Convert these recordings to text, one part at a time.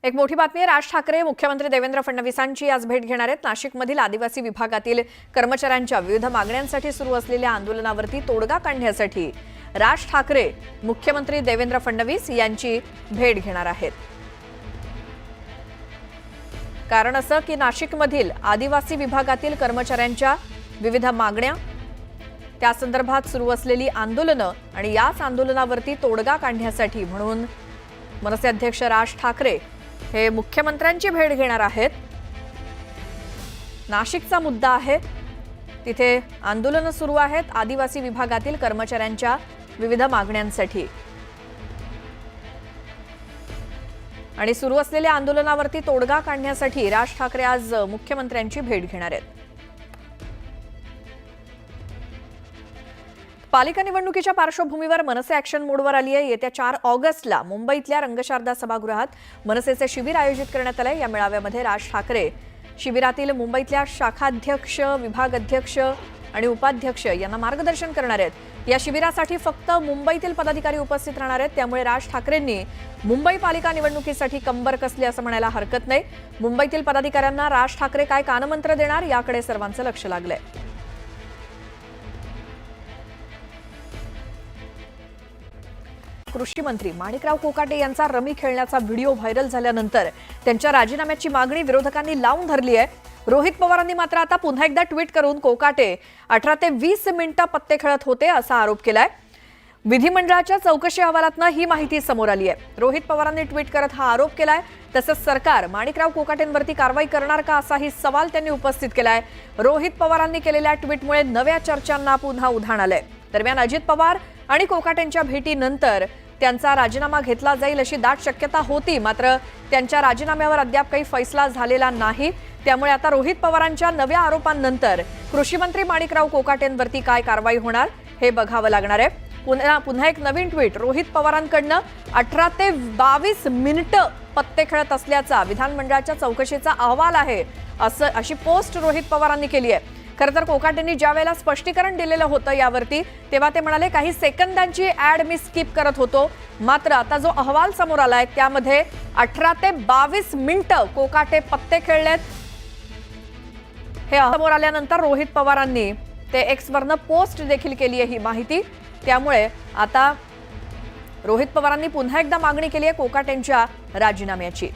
एक मोठी बातमी आहे। राज ठाकरे मुख्यमंत्री देवेंद्र फडणवीसांची आज भेट घेणार आहेत। नाशिकमधील आदिवासी विभागातील कर्मचाऱ्यांच्या विविध मागण्यांसाठी सुरू असलेल्या आंदोलनावरती तोडगा काढण्यासाठी राज ठाकरे मुख्यमंत्री देवेंद्र फडणवीस यांची भेट घेणार आहेत। कारण असं की नाशिकमधील आदिवासी विभागातील कर्मचाऱ्यांच्या विविध मागण्या, त्या संदर्भात सुरू असलेली आंदोलनं आणि याच आंदोलनावरती तोडगा काढण्यासाठी म्हणून मनसे अध्यक्ष राज ठाकरे हे मुख्यमंत्र्यांची भेट घेणार आहेत। नाशिकचा मुद्दा आहे, तिथे आंदोलनं सुरू आहेत आदिवासी विभागातील कर्मचाऱ्यांच्या विविध मागण्यांसाठी आणि सुरू असलेल्या आंदोलनावरती तोडगा काढण्यासाठी राज ठाकरे आज मुख्यमंत्र्यांची भेट घेणार आहेत। पालिका निवडणुकीच्या पार्श्वभूमीवर मनसे ॲक्शन मोडवर आली आहे। येत्या 4 ऑगस्टला मुंबईतल्या रंगशारदा सभागृहात मनसेचे शिबिर आयोजित करण्यात आले। या मेळाव्यामध्ये राज ठाकरे शिबिरातील मुंबईतल्या शाखाध्यक्ष, विभागाध्यक्ष आणि उपाध्यक्ष यांना मार्गदर्शन करणार आहेत। या शिबिरासाठी फक्त मुंबईतील पदाधिकारी उपस्थित राहणार आहेत, त्यामुळे राज ठाकरेंनी मुंबई पालिका निवडणुकीसाठी कंबर कसली असं म्हणायला हरकत नाही। मुंबईतील पदाधिकाऱ्यांना राज ठाकरे काय कानमंत्र देणार याकडे सर्वांचं लक्ष लागलंय। कृषी मंत्री माणिकराव कोकाटे यांचा रमी खेळण्याचा व्हिडिओ व्हायरल झाल्यानंतर त्यांच्या राजीनाम्याची मागणी विरोधकांनी लावून धरली आहे। रोहित पवारांनी मात्र आता पुन्हा एकदा ट्विट करून कोकाटे 18 ते 20 मिनिटं पत्ते खेळत होते असा आरोप केलाय। विधिमंडळाच्या चौकशी अहवालातनं ही माहिती समोर आली आहे। रोहित पवारांनी ट्विट करत हा आरोप केलाय। तसंच सरकार माणिकराव कोकाटेंवरती कारवाई करणार का असाही सवाल त्यांनी उपस्थित केलाय। रोहित पवारांनी केलेल्या ट्विटमुळे नव्या चर्चांना पुन्हा उधाण आलंय। दरम्यान अजित पवार आणि कोकाटेंच्या भेटीनंतर त्यांचा राजीनामा घेतला जाईल अशी दाट शक्यता होती, मात्र त्यांच्या राजीनाम्यावर अद्याप काही फैसला झालेला नाही। त्यामुळे आता रोहित पवारांच्या नव्या आरोपांनंतर कृषी मंत्री माणिकराव कोकाटेंवरती काय कारवाई होणार हे बघावं लागणार आहे। पुन्हा एक नवीन ट्विट रोहित पवारांकडनं 18 ते 22 मिनिटं पत्ते खेळत असल्याचा विधानमंडळाच्या चौकशीचा अहवाल आहे अशी पोस्ट रोहित पवारांनी केली आहे। खरं तर कोकाटेंनी ज्या वेळेला स्पष्टीकरण दिलेलं होतं यावरती, तेव्हा ते म्हणाले काही सेकंदांची ऍड मी स्किप करत होतो, मात्र आता जो अहवाल समोर आलाय त्यामध्ये 18 ते 22 मिनिटं कोकाटे पत्ते खेळलेत। हे समोर आल्यानंतर रोहित पवारांनी ते एक्सवरनं पोस्ट देखील केली आहे ही माहिती। त्यामुळे आता रोहित पवारांनी पुन्हा एकदा मागणी केली आहे कोकाटेंच्या राजीनाम्याची।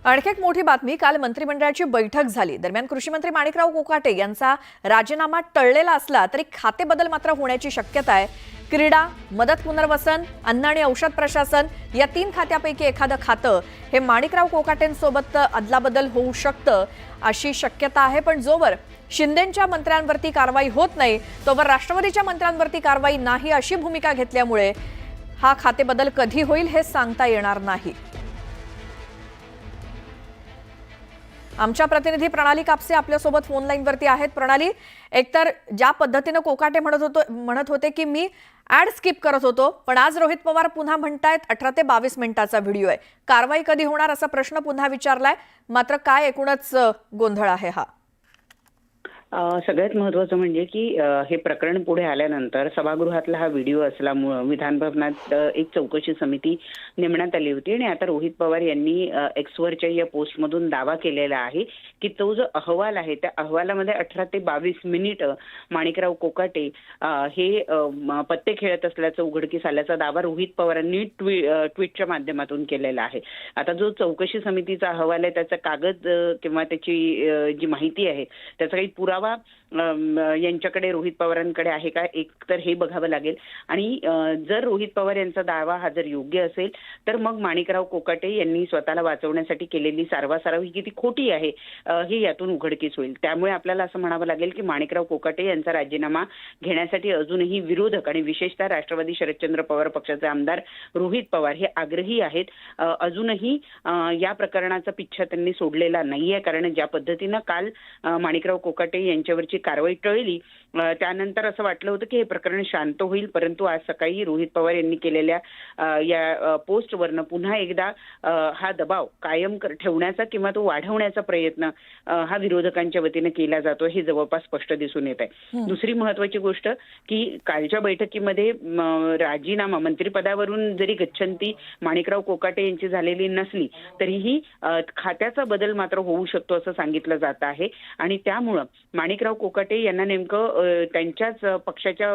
आणखी एक मोठी बातमी, काल मंत्रिमंडळाची बैठक झाली। दरम्यान कृषी मंत्री माणिकराव कोकाटे यांचा राजीनामा टळलेला असला तरी खाते बदल मात्र होण्याची शक्यता आहे। क्रीडा, मदत पुनर्वसन, अन्न आणि औषध प्रशासन या 3 खात्यापैकी एखादं खातं हे माणिकराव कोकाटेंसोबत अदलाबदल होऊ शकतं अशी शक्यता आहे। पण जोवर शिंदेंच्या मंत्र्यांवरती कारवाई होत नाही तोवर राष्ट्रवादीच्या मंत्र्यांवरती कारवाई नाही अशी भूमिका घेतल्यामुळे हा खातेबदल कधी होईल हे सांगता येणार नाही। आमच्या प्रतिनिधी प्रणाली कापसे आपल्यासोबत फोन लाईनवरती आहेत। प्रणाली, एकतर ज्या पद्धतीने कोकाटे म्हणत होते की मी ऍड स्किप करत होतो, पण आज रोहित पवार पुन्हा म्हणतायत 18 ते 22 मिनिटाचा व्हिडिओ आहे, कारवाई कधी होणार असा प्रश्न पुन्हा विचारलाय, मात्र काय एकूणच गोंधळ आहे हा? सगळ्यात महत्त्वाचं म्हणजे की हे प्रकरण पुढे आल्यानंतर सभागृहातला हा व्हिडिओ असल्यामुळे विधान भवनात एक चौकशी समिती नेमण्यात आली होती आणि आता रोहित पवार यांनी एक्सवरच्या या पोस्टमधून दावा केलेला आहे की तो जो अहवाल आहे त्या अहवालामध्ये 18 ते 22 मिनिटं माणिकराव कोकाटे हे पत्ते खेळत असल्याचं उघडकीस आल्याचा दावा रोहित पवारांनी ट्विटच्या माध्यमातून केलेला आहे। आता जो चौकशी समितीचा अहवाल आहे त्याचा कागद किंवा त्याची जी माहिती आहे त्याचा काही पुरावा यांच्याकडे रोहित पवारांकडे आहे का, एक तर हे बघावं लागेल। आणि जर रोहित पवार यांचा दावा हा जर योग्य असेल तर मग माणिकराव कोकाटे यांनी स्वतःला वाचवण्यासाठी केलेली सारवासारव ही किती खोटी आहे हे यातून उघडकीस होईल। त्यामुळे आपल्याला असं म्हणावं लागेल की माणिकराव कोकाटे यांचा राजीनामा घेण्यासाठी अजूनही विरोधक आणि विशेषतः राष्ट्रवादी शरदचंद्र पवार पक्षाचे आमदार रोहित पवार हे आग्रही आहेत। अजूनही या प्रकरणाचा पिच्छा त्यांनी सोडलेला नाहीये, कारण ज्या पद्धतीनं काल माणिकराव कोकाटे यांच्यावरची त्यांची कारवाई टळली. त्यानंतर असं वाटलं होतं की हे प्रकरण शांत होईल, परंतु आज सकाळी रोहित पवार यांनी केलेल्या या पोस्टवरनं पुन्हा एकदा हा दबाव कायम ठेवण्याचा किंवा तो वाढवण्याचा प्रयत्न हा विरोधकांच्या वतीने केला जातो, हे जवळपास स्पष्ट दिसून येत आहे. दुसरी महत्वाची गोष्ट की कालच्या बैठकीमध्ये राजीनामा मंत्रिपदावरून जरी गच्छंती माणिकराव कोकाटे यांची झालेली नसली तरीही खात्याचा बदल मात्र होऊ शकतो असं सांगितलं जात आहे. आणि त्यामुळं माणिकराव कोकाटे यांना नेमकं त्यांच्याच पक्षाच्या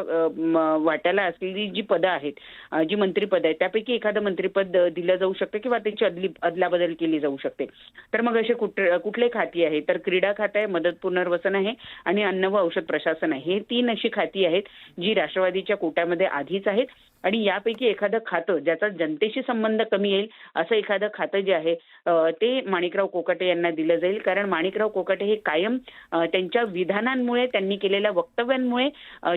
वाट्याला असलेली जी पदं आहेत, जी मंत्रिपद आहेत, त्यापैकी एखादं मंत्रिपद दिलं जाऊ शकतं किंवा त्याची अदलाबदल केली जाऊ शकते. तर मग असे कुठले खाती आहे, तर क्रीडा खातं आहे, मदत पुनर्वसन आहे आणि अन्न व औषध प्रशासन आहे. हे 3 अशी खाती आहेत जी राष्ट्रवादीच्या कोट्यामध्ये आधीच आहेत. आणि यापैकी एखादं खातं ज्याचा जनतेशी संबंध कमी येईल असं एखादं खातं जे आहे ते माणिकराव कोकाटे यांना दिलं जाईल. कारण माणिकराव कोकाटे हे कायम त्यांच्या विधानांमुळे, त्यांनी केलेल्या वक्तव्यांमुळे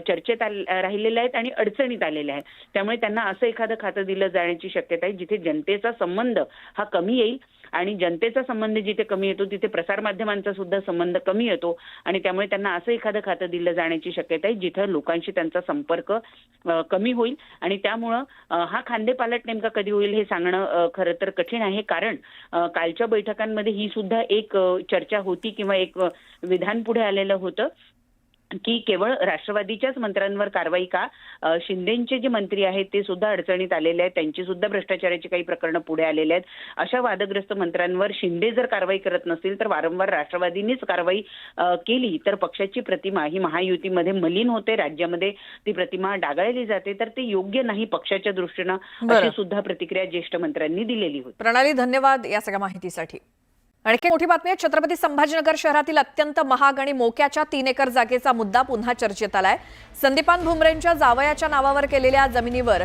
चर्चेत राहिलेले आहेत आणि अडचणीत आलेले आहेत. त्यामुळे त्यांना असं एखादं खातं दिलं जाण्याची शक्यता आहे जिथे जनतेचा संबंध हा कमी येईल. आणि जनतेचा संबंध जिथे कमी येतो तिथे प्रसारमाध्यमांचा सुद्धा संबंध कमी येतो. आणि त्यामुळे त्यांना असं एखादं खातं दिलं जाण्याची शक्यता आहे जिथं लोकांशी त्यांचा संपर्क कमी होईल. आणि त्यामुळं हा खांदेपालट नेमका कधी होईल हे सांगणं खरं तर कठीण आहे. कारण कालच्या बैठकांमध्ये ही सुद्धा एक चर्चा होती किंवा एक विधान पुढे आलेलं होतं की केवळ राष्ट्रवादीच्याच मंत्र्यांवर कारवाई का, शिंदेचे जे मंत्री आहेत ते सुद्धा अडचणीत आलेले आहेत, त्यांची सुद्धा भ्रष्टाचाराची काही प्रकरणं पुढे आलेले आहेत. अशा वादग्रस्त मंत्र्यांवर शिंदे जर कारवाई करत नसतील तर वारंवार राष्ट्रवादीनेच कारवाई केली तर पक्षाची प्रतिमा ही महायुतीमध्ये मलिन होते, राज्यामध्ये ती प्रतिमा डागाळली जाते. तर ते योग्य नाही पक्षाच्या दृष्टीनं, अशी सुद्धा प्रतिक्रिया ज्येष्ठ मंत्र्यांनी दिलेली होती. प्रणाली, धन्यवाद या सगळ्या माहितीसाठी. आणखी मोठी बातमी आहे. छत्रपती संभाजीनगर शहरातील अत्यंत महाग आणि मोक्याच्या 3 एकर जागेचा मुद्दा पुन्हा चर्चेत आलाय. संदीपान भुमरेंच्या जावयाच्या नावावर केलेल्या जमिनीवर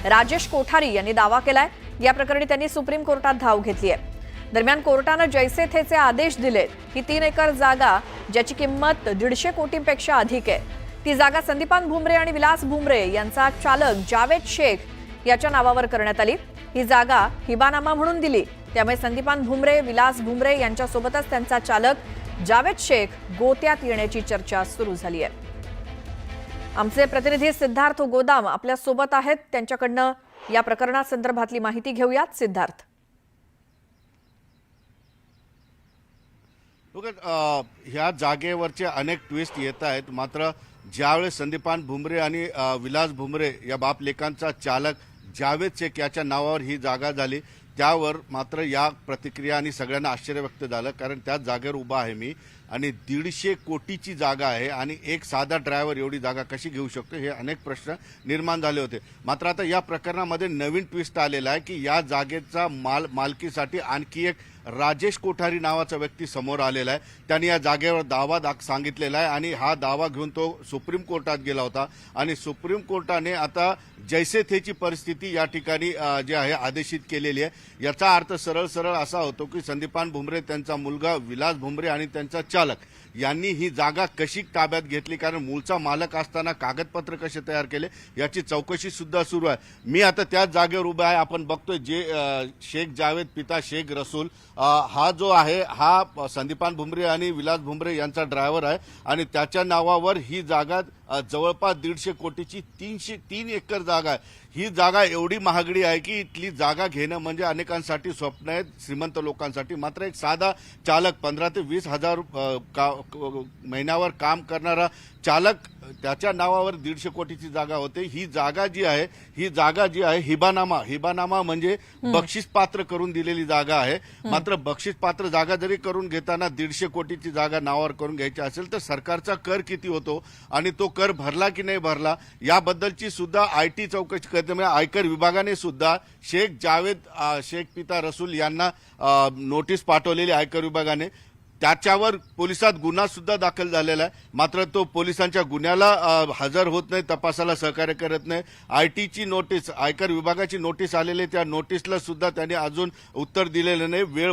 राजेश कोठारी यांनी दावा केलाय. या प्रकरणी त्यांनी सुप्रीम कोर्टात धाव घेतली आहे. दरम्यान कोर्टानं जैसे थेचे आदेश दिलेत. ही 3 एकर जागा ज्याची किंमत 150 कोटींपेक्षा अधिक आहे, ती जागा संदीपान भुमरे आणि विलास भुमरे यांचा चालक जावेद शेख याच्या नावावर करण्यात आली. ही जागा हिबानामा म्हणून दिली. त्यामुळे संदीपान भुमरे, विलास भुमरे यांच्यासोबतच त्यांचा चालक जावेद शेख गोत्यात येण्याची चर्चा सुरू झाली आहे. आमचे प्रतिनिधी सिद्धार्थ गोदाम आपल्या सोबत आहेत. त्यांच्याकडनं या प्रकरणासंदर्भातली माहिती घेऊयात. सिद्धार्थ, ह्या जागेवरचे अनेक ट्विस्ट येत आहेत. मात्र ज्यावेळेस संदीपान भुमरे आणि विलास भुमरे या बाप लेकांचा चालक जावेद शेख याच्या नावावर ही जागा झाली, त्यावर मात्र या प्रतिक्रिया आणि सगळ्यांना आश्चर्य व्यक्त झालं. कारण त्याच जागेवर उभा आहे मी आणि 150 कोटीची जागा आहे आणि एक साधा ड्रायव्हर एवढी जागा कशी घेऊ शकतो, हे अनेक प्रश्न निर्माण झाले होते. मात्र आता या प्रकरणामध्ये नवीन ट्विस्ट आलेला आहे की या जागेचा मालकीसाठी आणखी एक राजेश कोठारी नावाचा व्यक्ती समोर आलेला आहे. त्यांनी या जागेवर दावा सांगितलेला आहे आणि हा दावा घेऊन तो सुप्रीम कोर्टात गेला होता. आणि सुप्रीम कोर्टाने आता जैसे थेची परिस्थिती या ठिकाणी जी आहे आदेशित केलेली आहे. याचा अर्थ सरळ सरळ असा होतो की संदीपान भुमरे, त्यांचा मुलगा विलास भुमरे आणि त्यांचा चालक यांनी ही जागा कशी ताब्यात घेतली, कारण मूळचा मालक असताना कागदपत्र कसे तयार केले याची चौकशी सुद्धा सुरू आहे. मी आता त्याच जागेवर उभा आहे. आपण बघतोय जे शेख जावेद पिता शेख रसूल हा जो आहे हा संदीपान भुमरे आणि विलास भुमरे यांचा ड्रायव्हर आहे आणि त्याच्या नावावर ही जागा जवळपास 150 कोटीची 3 एकर जागा आहे. ही जागा एवढी महागडी आहे की इथली जागा घेणं म्हणजे अनेकांसाठी स्वप्न आहे, श्रीमंत लोकांसाठी. मात्र एक साधा चालक 15 ते 20 हजार महिन्यावर काम करणारा चालक, त्याच्या नावावर 150 कोटीची जागा होते. ही जागा जी आहे हिबानामा म्हणजे बक्षीस पात्र करून दिलेली जागा आहे. मात्र बक्षीस पात्र जागा जरी करून घेताना 150 कोटीची जागा नावावर करून घ्यायची असेल तर सरकारचा कर किती होतो आणि तो कर भरला की नाही भरला याबद्दलची सुद्धा IT चौकशी करते. म्हणजे आयकर विभागाने सुद्धा शेख जावेद शेख पिता रसूल यांना नोटीस पाठवलेली आयकर विभागाने. त्याच्यावर पोलिसात गुन्हा सुद्धा दाखल झालेला आहे. मात्र तो पोलिसांच्या गुन्ह्याला हजर होत नाही, तपासाला सहकार्य करत नाही. ITची नोटीस, आयकर विभागाची नोटीस आलेली, त्या नोटीसला सुद्धा त्यांनी अजून उत्तर दिलेलं नाही, वेळ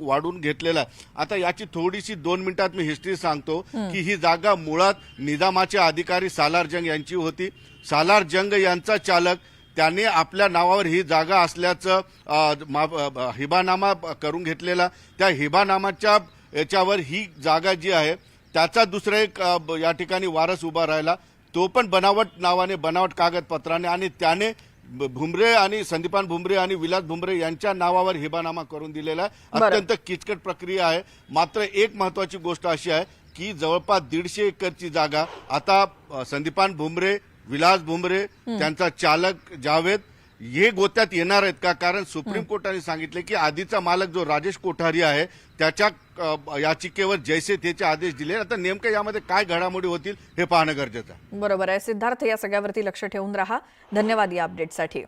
वाढून घेतलेला आहे. आता याची थोडीशी 2 मिनिटात मी हिस्ट्री सांगतो की ही जागा मुळात निजामाचे अधिकारी सालार जंग यांची होती. सालार जंग यांचा चालक, त्याने आपल्या नावावर ही जागा असल्याचं हिबानामा करून घेतलेला. त्या हिबानामाच्या याच्यावर ही जागा जी आहे त्याचा दुसरा एक या ठिकाणी वारस उभा राहिला, तो पण बनावट नावाने, बनावट कागदपत्राने, आणि त्याने भुमरे आणि संदीपान भुमरे आणि विलास भुमरे यांच्या नावावर हिबानामा करून दिलेला आहे. बरं. अत्यंत किचकट प्रक्रिया आहे. मात्र एक महत्वाची गोष्ट अशी आहे की जवळपास 150 एकरची जागा आता संदीपान भुमरे, विलास भुमरे, त्यांचा चालक जावेद हे गोत्यात येणार आहेत का? कारण सुप्रीम कोर्टाने सांगितले की आधीचा मालक जो राजेश कोठारी आहे त्याच्या याचिकेवर जैसे तेचे आदेश दिले. आता नेमकं यामध्ये काय घडामोडी होतील हे पाहणं गरजेचं आहे. बरोबर आहे सिद्धार्थ, या सगळ्यावरती लक्ष ठेवून राहा. धन्यवाद या अपडेटसाठी.